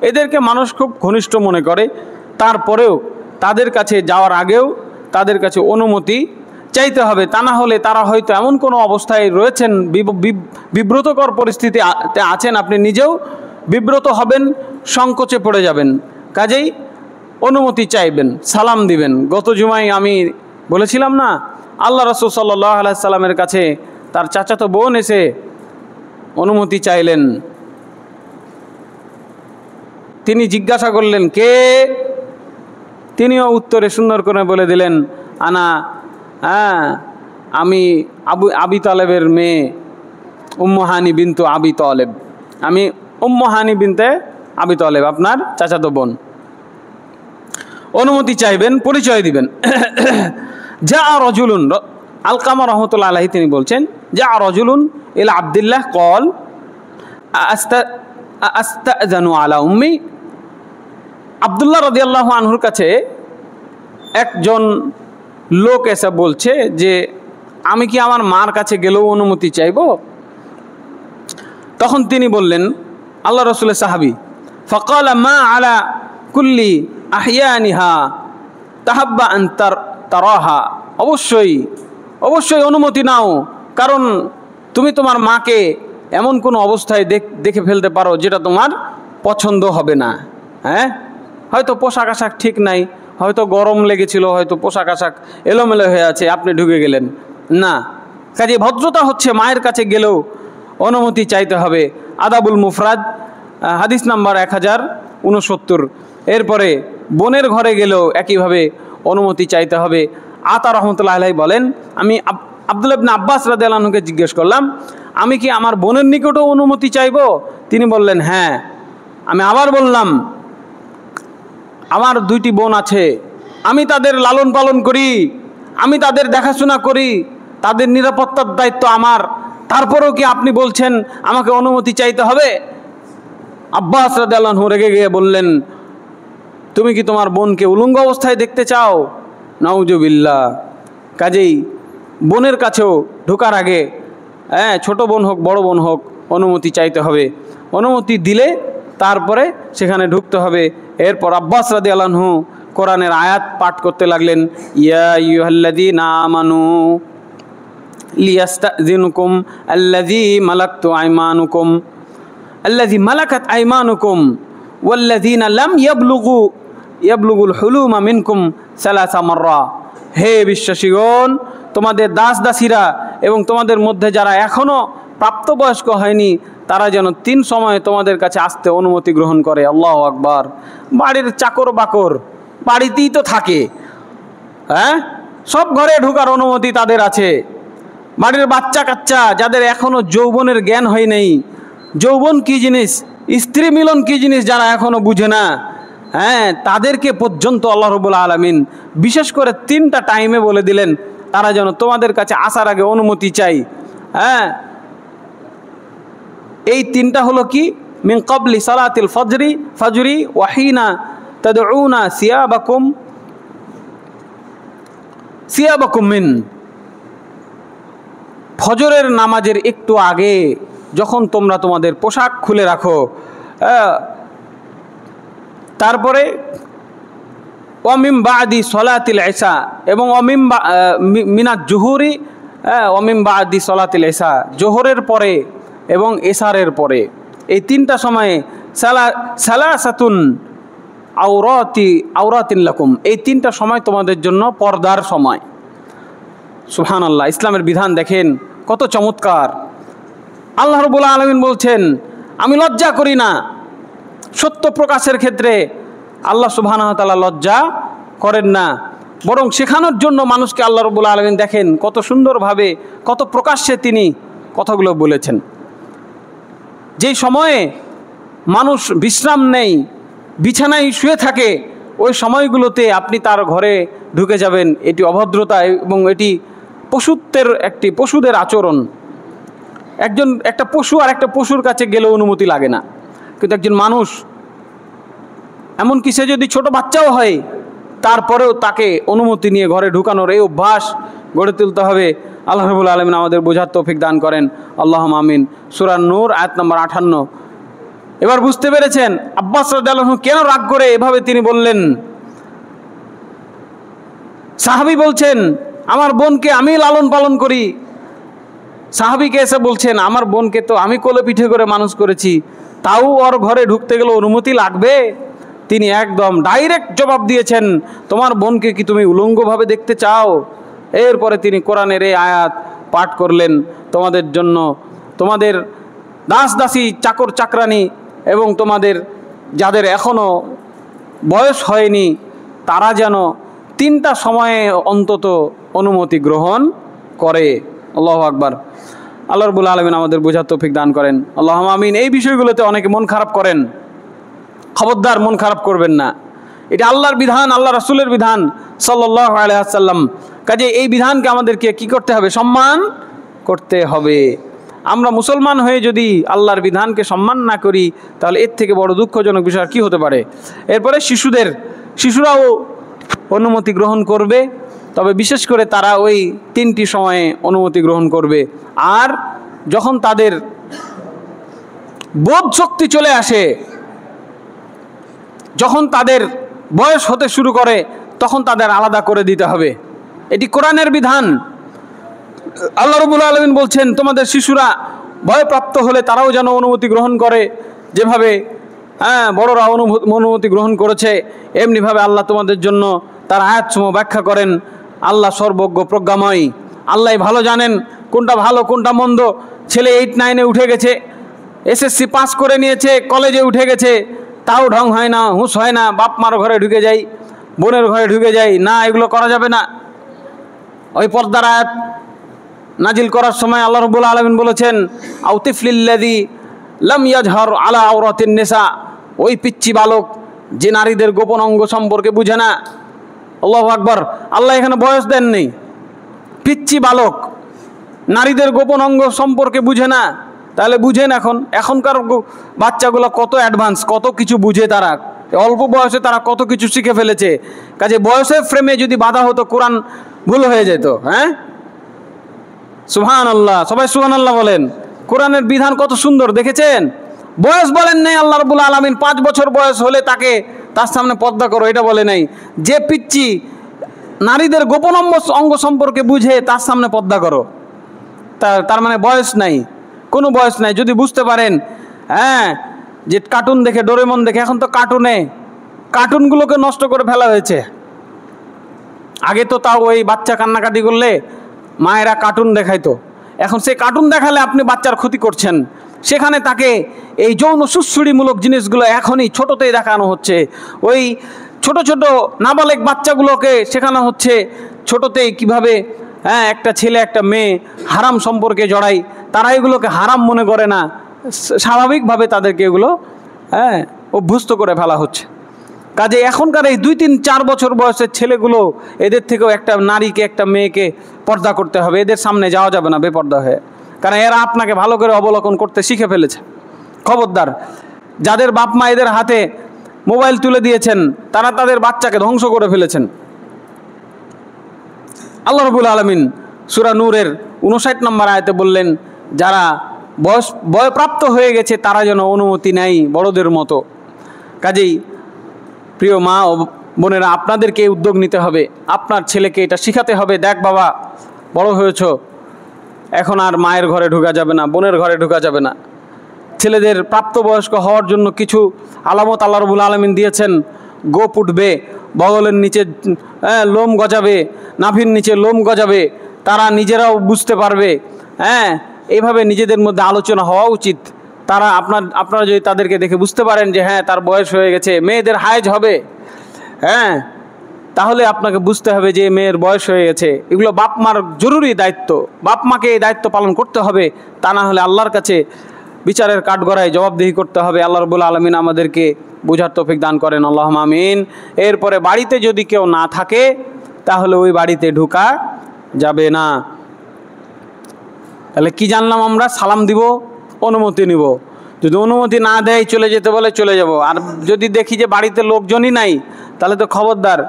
এদেরকে মানুষ খুব ঘনিষ্ঠ মনে করে, তারপরেও তাদের কাছে যাওয়ার আগেও তাদের কাছে অনুমতি চাইতে হবে। তা না হলে তারা হয়তো এমন কোনো অবস্থায় রয়েছেন, বিব্রতকর পরিস্থিতিতে আছেন, আপনি নিজেও বিব্রত হবেন, সংকোচে পড়ে যাবেন। কাজেই অনুমতি চাইবেন, সালাম দিবেন। গত জুমায় আমি বলেছিলাম না, আল্লাহ রাসূল সাল্লাল্লাহু আলাইহি সাল্লামের কাছে তার চাচাতো বোন এসে অনুমতি চাইলেন। তিনি জিজ্ঞাসা করলেন, কে? তিনিও উত্তরে সুন্দর করে বলে দিলেন, আনা, আমি আবি তালেবের মেয়ে উম্মু হানি বিনতু আবি তালেব, আমি উম্মু হানি বিনতে আবি তালেব, আপনার চাচাতো বোন। অনুমতি চাইবেন, পরিচয় দিবেন। যা রাজুলুন, আলকামা রাহমাতুল্লাহি আলাইহি তিনি বলছেন, যা রাজুলুন ইলা আব্দুল্লাহ কল আস্তাযানু আলা উম্মি, আব্দুল্লাহ রাদিয়াল্লাহু আনহুর কাছে একজন লোক এসে বলছে যে আমি কি আমার মার কাছে গেলেও অনুমতি চাইব? তখন তিনি বললেন, আল্লাহ রাসূলের সাহাবী, ফাকালা মা আলা কুল্লি আহিয়ানিহা তাহাব্বা আন তারাহা, অবশ্যই অনুমতি নাও, কারণ তুমি তোমার মাকে এমন কোনো অবস্থায় দেখে ফেলতে পারো যেটা তোমার পছন্দ হবে না। হ্যাঁ, হয়তো পোশাক আশাক ঠিক নাই, হয়তো গরম লেগেছিল, হয়তো পোশাক আশাক এলোমেলো হয়ে আছে, আপনি ঢুকে গেলেন না। কাজে ভদ্রতা হচ্ছে মায়ের কাছে গেলেও অনুমতি চাইতে হবে। আদাবুল মুফরাদ হাদিস নাম্বার 1069। এরপরে বোনের ঘরে গেলেও একইভাবে অনুমতি চাইতে হবে। আতা রহমতুল্লাহ আলাইহি বলেন, আমি আব্দুল্লাহ ইবনে আব্বাস রাদিয়াল্লাহু আনহুকে জিজ্ঞেস করলাম, আমি কি আমার বোনের নিকটও অনুমতি চাইব? তিনি বললেন, হ্যাঁ। আমি আবার বললাম, আমার 2টি বোন আছে, আমি তাদের লালন পালন করি, আমি তাদের দেখাশোনা করি, তাদের নিরাপত্তার দায়িত্ব আমার, তারপরেও কি আপনি বলছেন আমাকে অনুমতি চাইতে হবে? আব্বাস রাদিয়াল্লাহু আনহু রেগে গিয়ে বললেন, তুমি কি তোমার বোনকে উলঙ্গ অবস্থায় দেখতে চাও? নাউজুবিল্লাহ। কাজেই বোনের কাছেও ঢোকার আগে, ছোট বোন হোক বড় বোন হোক, অনুমতি চাইতে হবে। অনুমতি দিলে তারপরে সেখানে ঢুকতে হবে। এরপর আব্বাস রাদিয়াল্লাহু আনহু কোরআনের আয়াত পাঠ করতে লাগলেন, ইয়া আইয়ুহাল্লাযীনা আমানু লিয়াস্তাযিনুকুম আল্লাযী মালাকাত আইমানুকুম ওয়াল্লাযীনা লাম ইয়াবলুগুল হুলুমা মিনকুম সালাসা মাররা। হে বিশ্বাসীগণ, তোমাদের দাস দাসীরা এবং তোমাদের মধ্যে যারা এখনও প্রাপ্তবয়স্ক হয়নি তারা যেন 3 সময়ে তোমাদের কাছে আসতে অনুমতি গ্রহণ করে। আল্লাহু আকবার। বাড়ির চাকর বাকর বাড়িতেই তো থাকে, হ্যাঁ, সব ঘরে ঢোকার অনুমতি তাদের আছে। বাড়ির বাচ্চা কাচ্চা যাদের এখনও যৌবনের জ্ঞান হয় নাই, যৌবন কী জিনিস, স্ত্রী মিলন কী জিনিস যারা এখনও বুঝে না, হ্যাঁ, তাদেরকে পর্যন্ত আল্লাহ রাব্বুল আলামিন বিশেষ করে 3টা টাইমে বলে দিলেন তারা যেন তোমাদের কাছে আসার আগে অনুমতি চাই। হ্যাঁ, এই 3টা হলো কি, মিন ক্বাবলি সালাতিল ফজরি ওয়া হিনা তাদউনা সিয়াবাকুম মিন, ফজরের নামাজের একটু আগে যখন তোমরা তোমাদের পোশাক খুলে রাখো, তারপরে অমিম বাদি সলাতিল ইশা এবং অমিম মিনাত জুহুরি, অমিম বাদি সলাতিল ইশা, জোহরের পরে এবং এশারের পরে, এই 3টা সময়ে সালাসাতুন আওরাতিন লাকুম, এই 3টা সময় তোমাদের জন্য পর্দার সময়। সুবহানাল্লাহ, ইসলামের বিধান দেখেন কত চমৎকার। আল্লাহ রাব্বুল আলামিন বলছেন আমি লজ্জা করি না। সত্য প্রকাশের ক্ষেত্রে আল্লাহ সুবহানাহু ওয়া তাআলা লজ্জা করেন না, বরং শেখানোর জন্য মানুষকে আল্লাহ রাব্বুল আলামিন দেখেন কত সুন্দরভাবে, কত প্রকাশ্যে তিনি কথাগুলো বলেছেন। যেই সময়ে মানুষ বিশ্রাম নেই, বিছানায় শুয়ে থাকে, ওই সময়গুলোতে আপনি তার ঘরে ঢুকে যাবেন, এটি অভদ্রতা এবং এটি পশুদের আচরণ। একটা পশু আর একটা পশুর কাছে গেলে অনুমতি লাগে না, কিন্তু একজন মানুষ, এমনকি সে যদি ছোট বাচ্চাও হয়, তারপরেও তাকে অনুমতি নিয়ে ঘরে ঢুকানোর এই অভ্যাস গড়ে তুলতে হবে। আল্লাহ রাব্বুল আলামিন আমাদের বোঝার তৌফিক দান করেন, আল্লাহুম্মা আমিন। সূরা নূর আয়াত নম্বর 58। এবার বুঝতে পেরেছেন আব্বাস রাদিয়াল্লাহু আনহু কেন রাগ করে এভাবে তিনি বললেন। সাহাবী বলছেন আমার বোনকে আমি লালন পালন করি, সাহাবীকে এসে বলছেন আমার বোনকে তো আমি কোলে পিঠে করে মানুষ করেছি, তাও ওর ঘরে ঢুকতে গেলে অনুমতি লাগবে? তিনি একদম ডাইরেক্ট জবাব দিয়েছেন তোমার বোনকে কি তুমি উলঙ্গভাবে দেখতে চাও? এরপরে তিনি কোরআনের এই আয়াত পাঠ করলেন, তোমাদের জন্য তোমাদের দাস দাসী চাকর চাকরানি এবং তোমাদের যাদের এখনও বয়স হয়নি তারা যেন 3টা সময়ে অন্তত অনুমতি গ্রহণ করে। আল্লাহু আকবার। আল্লাহ রাব্বুল আলামিন আমাদের বোঝার তৌফিক দান করেন, আল্লাহুম্মা আমিন। এই বিষয়গুলোতে অনেকে মন খারাপ করেন, খবরদার মন খারাপ করবেন না। এটা আল্লাহর বিধান, আল্লাহ রাসূলের বিধান সাল্লাল্লাহু আলাইহি ওয়াসাল্লাম। কাজে এই বিধানকে আমাদেরকে কি করতে হবে? সম্মান করতে হবে। আমরা মুসলমান হয়ে যদি আল্লাহর বিধানকে সম্মান না করি তাহলে এর থেকে বড় দুঃখজনক বিষয় কি হতে পারে? এরপরে শিশুরাও অনুমতি গ্রহণ করবে, তবে বিশেষ করে তারা ওই 3টি সময়ে অনুমতি গ্রহণ করবে। আর যখন তাদের বোধ শক্তি চলে আসে, যখন তাদের বয়স হতে শুরু করে, তখন তাদের আলাদা করে দিতে হবে। এটি কোরআনের বিধান। আল্লাহ রাব্বুল আলামিন বলছেন তোমাদের শিশুরা ভয়প্রাপ্ত হলে তারাও যেন অনুমতি গ্রহণ করে, যেভাবে বড়রা অনুমতি গ্রহণ করেছে, এমনিভাবে আল্লাহ তোমাদের জন্য তার আয়াতসমূহ ব্যাখ্যা করেন। আল্লাহ সর্বজ্ঞ প্রজ্ঞাময়, আল্লাহ ভালো জানেন কোনটা ভালো কোনটা মন্দ। ছেলে 8-9-এ উঠে গেছে, এসএসসি পাস করে নিয়েছে, কলেজে উঠে গেছে, তাও ঢং হয় না, হুঁশ হয় না, বাপ মার ঘরে ঢুকে যাই, বোনের ঘরে ঢুকে যাই, না, এগুলো করা যাবে না। ওই পর্দার আয়াত নাজিল করার সময় আল্লাহ রাব্বুল আলামিন বলেছেন আউতিফলিল্লাযী লাম ইয়াজহার আলা আওরাতিন নিসা, ওই পিচ্চি বালক যে নারীদের গোপন অঙ্গ সম্পর্কে বুঝে না। আল্লাহু আকবার। আল্লাহ এখানে বয়স দেননি, পিচ্চি বালক নারীদের গোপন অঙ্গ সম্পর্কে বুঝে না। তাহলে বুঝেন এখনকার বাচ্চাগুলো কত অ্যাডভান্স, কত কিছু বুঝে, তারা অল্প বয়সে তারা কত কিছু শিখে ফেলেছে। কাজে বয়সের ফ্রেমে যদি বাধা হতো কোরআন ভুল হয়ে যেত। হ্যাঁ, সুবহানাল্লাহ, সবাই সুবহানাল্লাহ বলেন। কোরআনের বিধান কত সুন্দর দেখেছেন। বয়স বলেন নাই আল্লাহ রাব্বুল আলামিন 5 বছর বয়স হলে তার সামনে পর্দা করো, এটা বলে নাই। যে পিচ্চি নারীদের গোপন অঙ্গ সম্পর্কে বুঝে তার সামনে পর্দা করো, তার মানে বয়স নাই, কোনো বয়স নাই। যদি বুঝতে পারেন যে কার্টুন দেখে, ডোরেমন দেখে, এখন তো কার্টুনগুলোকে নষ্ট করে ফেলা হয়েছে। আগে তো তাও ওই বাচ্চা কান্নাকাটি করলে মায়েরা কার্টুন দেখাইতো, এখন সেই কার্টুন দেখালে আপনি বাচ্চার ক্ষতি করছেন। সেখানে তাকে এই যৌন সুশ্রীমূলক জিনিসগুলো এখনই ছোটতেই দেখানো হচ্ছে। ওই ছোট ছোট নাবালেগ বাচ্চাগুলোকে শেখানো হচ্ছে ছোটোতেই কিভাবে একটা ছেলে একটা মেয়ে হারাম সম্পর্কে জড়ায়, তারা এগুলোকে হারাম মনে করে না, স্বাভাবিকভাবে তাদেরকে এগুলো অভ্যস্ত করে ফেলা হচ্ছে। কাজে এখনকার এই 2-3-4 বছর বয়সের ছেলেগুলো, এদের থেকেও একটা নারীকে একটা মেয়েকে পর্দা করতে হবে, এদের সামনে যাওয়া যাবে না বেপর্দা হয়ে, কারণ এরা আপনাকে ভালো করে অবলোকন করতে শিখে ফেলেছে। খবরদার, যাদের বাপ মা এদের হাতে মোবাইল তুলে দিয়েছেন তারা তাদের বাচ্চাকে ধ্বংস করে ফেলেছেন। আল্লাহ রাব্বুল আলামিন সূরা নূরের 59 নম্বর আয়াতে বললেন, যারা বয়প্রাপ্ত হয়ে গেছে তারা যেন অনুমতি নেয় বড়দের মতো। কাজেই প্রিয় মা ও বোনেরা, আপনাদেরকে উদ্যোগ নিতে হবে, আপনার ছেলেকে এটা শিখাতে হবে, দেখ বাবা বড় হয়েছ, এখন আর মায়ের ঘরে ঢোকা যাবে না, বোনের ঘরে ঢোকা যাবে না। ছেলেদের প্রাপ্তবয়স্ক হওয়ার জন্য কিছু আলামত আল্লাহ রাব্বুল আলামিন দিয়েছেন। গোপ উঠবে, বগলের নিচে লোম গজাবে, নাভির নিচে লোম গজাবে, তারা নিজেরাও বুঝতে পারবে। এইভাবে নিজেদের মধ্যে আলোচনা হওয়া উচিত। তারা আপনারা যদি তাদেরকে দেখে বুঝতে পারেন যে তার বয়স হয়ে গেছে, মেয়েদের হায়েজ হবে, তাহলে আপনাকে বুঝতে হবে যে মেয়ের বয়স হয়ে গেছে। এগুলো বাপ মার জরুরি দায়িত্ব, বাপ মাকে এই দায়িত্ব পালন করতে হবে, তা না হলে আল্লাহর কাছে বিচারের কাঠগড়ায় জবাবদিহি করতে হবে। আল্লাহ রাব্বুল আলামিন আমাদেরকে বোঝার তৌফিক দান করেন, আল্লাহুম্মা আমিন। এরপরে বাড়িতে যদি কেউ না থাকে তাহলে ওই বাড়িতে ঢোকা যাবে না। তাহলে কি জানলাম আমরা? সালাম দিব, অনুমতি নিব, যদি অনুমতি না দেয় চলে যেতে বলে চলে যাব, আর যদি দেখি যে বাড়িতে লোকজনই নাই তাহলে তো খবরদার,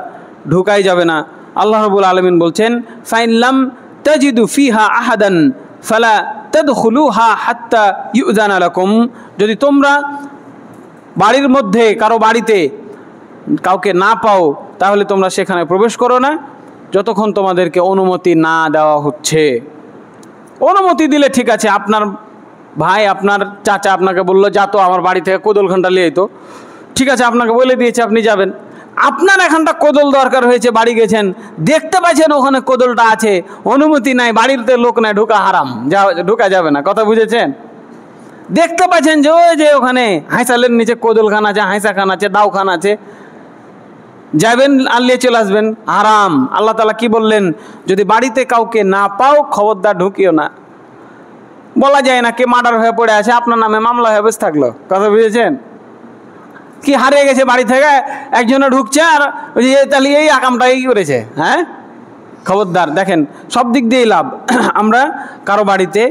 ঢুকাই যাবে না। আল্লাহ রাব্বুল আলামিন বলছেন, ফাইনলাম তাজিদু ফিহা আহাদান ফালা তাদখুলুহা হাত্তা ইউযানা লাকুম, যদি তোমরা বাড়ির মধ্যে কারো বাড়িতে কাউকে না পাও তাহলে তোমরা সেখানে প্রবেশ করো না যতক্ষণ তোমাদেরকে অনুমতি না দেওয়া হচ্ছে। অনুমতি দিলে ঠিক আছে, আপনার ভাই আপনার চাচা আপনাকে বললো যা তো আমার বাড়ি থেকে কোদল ঘন্টা নিয়ে তো, ঠিক আছে, আপনাকে বলে দিয়েছে আপনি যাবেন। আপনার এখানটা কোদল দরকার হয়েছে, বাড়ি গেছেন, দেখতে পাচ্ছেন ওখানে কোদলটা আছে, অনুমতি নাই, বাড়িতে লোক নাই, ঢোকা হারাম, ঢোকা যাবে না। কথা বুঝেছেন? দেখতে পাচ্ছেন যে ওই যে ওখানে হাঁসালের নিচে কোদল খান আছে, হাঁসা খান আছে, দাও খান আছে, যাবেন আল্লিয়ে চলে আসবেন, হারাম। আল্লাহ তাআলা কি বললেন? যদি বাড়িতে কাউকে না পাও খবরদার ঢুকিও না। বলা যায় না কে মার্ডার হয়ে পড়ে আছে, আপনার নামে মামলা হয়ে বসে থাকলো। কথা বুঝেছেন? কি হারিয়ে গেছে বাড়ি থেকে, একজনে ঢুকছে আর তাহলে এই আকামটা এই করেছে। খবরদার, দেখেন সব দিক দিয়েই লাভ। আমরা কারো বাড়িতে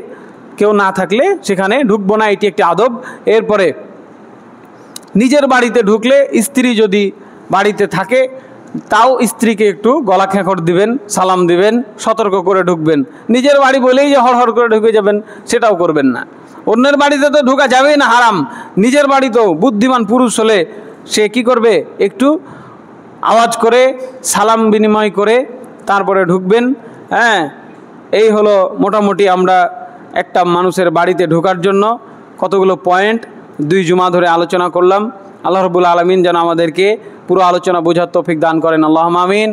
কেউ না থাকলে সেখানে ঢুকবো না, এটি একটি আদব। এরপরে নিজের বাড়িতে ঢুকলে স্ত্রী যদি বাড়িতে থাকে তাও স্ত্রীকে একটু গলা খেঁকড় দিবেন, সালাম দিবেন, সতর্ক করে ঢুকবেন। নিজের বাড়ি বলেই যে হড় করে ঢুকে যাবেন সেটাও করবেন না। অন্যের বাড়িতে তো ঢোকা যাবেই না, হারাম। নিজের বাড়িতেও বুদ্ধিমান পুরুষ হলে সে কি করবে? একটু আওয়াজ করে সালাম বিনিময় করে তারপরে ঢুকবেন। এই হলো মোটামুটি আমরা একটা মানুষের বাড়িতে ঢোকার জন্য কতগুলো পয়েন্ট 2 জুমা ধরে আলোচনা করলাম। আল্লাহ রাব্বুল আলামিন যেন আমাদেরকে পুরো আলোচনা বোঝার তৌফিক দান করেন, আল্লাহুম্মা আমিন।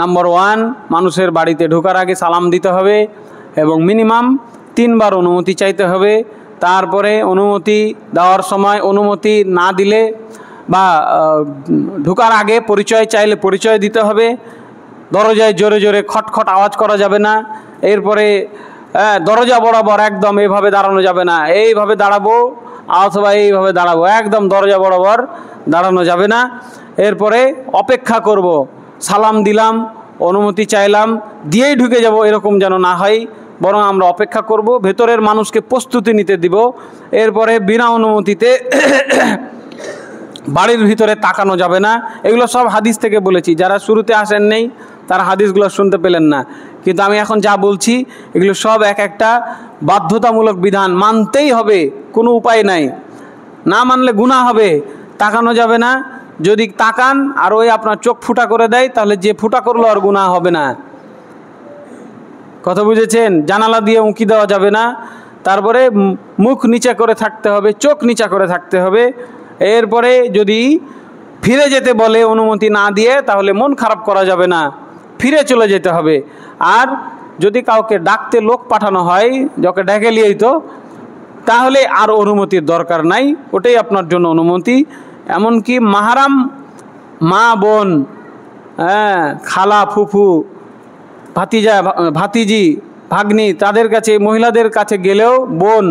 নাম্বার 1, মানুষের বাড়িতে ঢোকার আগে সালাম দিতে হবে এবং মিনিমাম 3 বার অনুমতি চাইতে হবে। তারপরে অনুমতি দেওয়ার সময় অনুমতি না দিলে বা ঢোকার আগে পরিচয় চাইলে পরিচয় দিতে হবে। দরজায় জোরে জোরে খটখট আওয়াজ করা যাবে না। এরপরে দরজা বরাবর একদম এইভাবে দাঁড়ানো যাবে না, এইভাবে দাঁড়াবো অথবা এইভাবে দাঁড়াবো, একদম দরজা বরাবর দাঁড়ানো যাবে না। এরপরে অপেক্ষা করব, সালাম দিলাম, অনুমতি চাইলাম, দিয়েই ঢুকে যাব, এরকম যেন না হয়, বরং আমরা অপেক্ষা করব, ভেতরের মানুষকে প্রস্তুতি নিতে দিব। এরপরে বিনা অনুমতিতে বাড়ির ভিতরে তাকানো যাবে না। এগুলো সব হাদিস থেকে বলেছি, যারা শুরুতে আসেন নেই তারা হাদিসগুলো শুনতে পেলেন না, কিন্তু আমি এখন যা বলছি এগুলো সব এক একটা বাধ্যতামূলক বিধান, মানতেই হবে, কোনো উপায় নাই, না মানলে গুনাহ হবে। তাকানো যাবে না, যদি তাকান আর ওই আপনার চোখ ফুটা করে দেয় তাহলে যে ফুটা করলো আর গুনাহ হবে না। কথা বুঝেছেন? জানালা দিয়ে উঁকি দেওয়া যাবে না। তারপরে মুখ নিচা করে থাকতে হবে, চোখ নিচা করে থাকতে হবে। এরপরে যদি ফিরে যেতে বলে অনুমতি না দিয়ে তাহলে মন খারাপ করা যাবে না, ফিরে চলে যেতে হবে। আর যদি কাউকে ডাকতে লোক পাঠানো হয়, যাকে ডেকে লিয়েই তো, তাহলে আর অনুমতির দরকার নাই, ওটাই আপনার জন্য অনুমতি। এমনকি মাহারাম মা বোন হ্যাঁ, খালা, ফুফু, ভাতিজা, ভাতিজি, ভাগ্নি, তাদের কাছে, মহিলাদের কাছে গেলেও, বোন,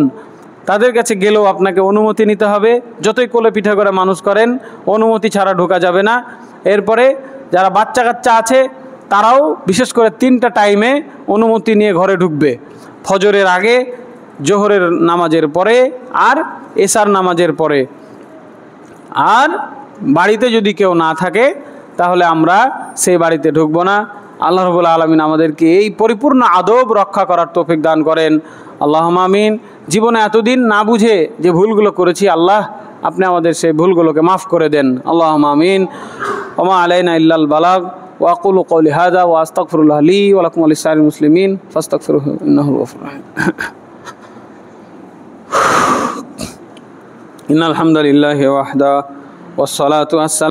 তাদের কাছে গেলেও আপনাকে অনুমতি নিতে হবে। যতই কোলে পিঠে করে মানুষ করেন, অনুমতি ছাড়া ঢোকা যাবে না। এরপরে যারা বাচ্চা কাচ্চা আছে তারাও বিশেষ করে 3টা টাইমে অনুমতি নিয়ে ঘরে ঢুকবে: ফজরের আগে, জোহরের নামাজের পরে, আর এশার নামাজের পরে। আর বাড়িতে যদি কেউ না থাকে তাহলে আমরা সেই বাড়িতে ঢুকবো না। আল্লাহ রাব্বুল আলামিন আমাদেরকে এই পরিপূর্ণ আদব রক্ষা করার তৌফিক দান করেন। আল্লাহুম্মা আমিন। জীবনে এতদিন না বুঝে যে ভুলগুলো করেছি, আল্লাহ আপনি আমাদের সেই ভুলগুলোকে মাফ করে দেন। আল্লাহুম্মা আমিন। ওমা আলাইনা ইল্লাল বালাগ। ওয়া আকুলু কওলি হাযা ওয়া আস্তাগফিরুল্লাহ লি ওয়া লাকুম ওয়া লিসাইরিল মুসলিমিন ফাস্তাগফিরুহু ইন্নাহুল গফুরুর রাহিম। ইন্নাল হামদালিল্লাহি ওয়াহদা ওয়াস সালাতু ওয়াস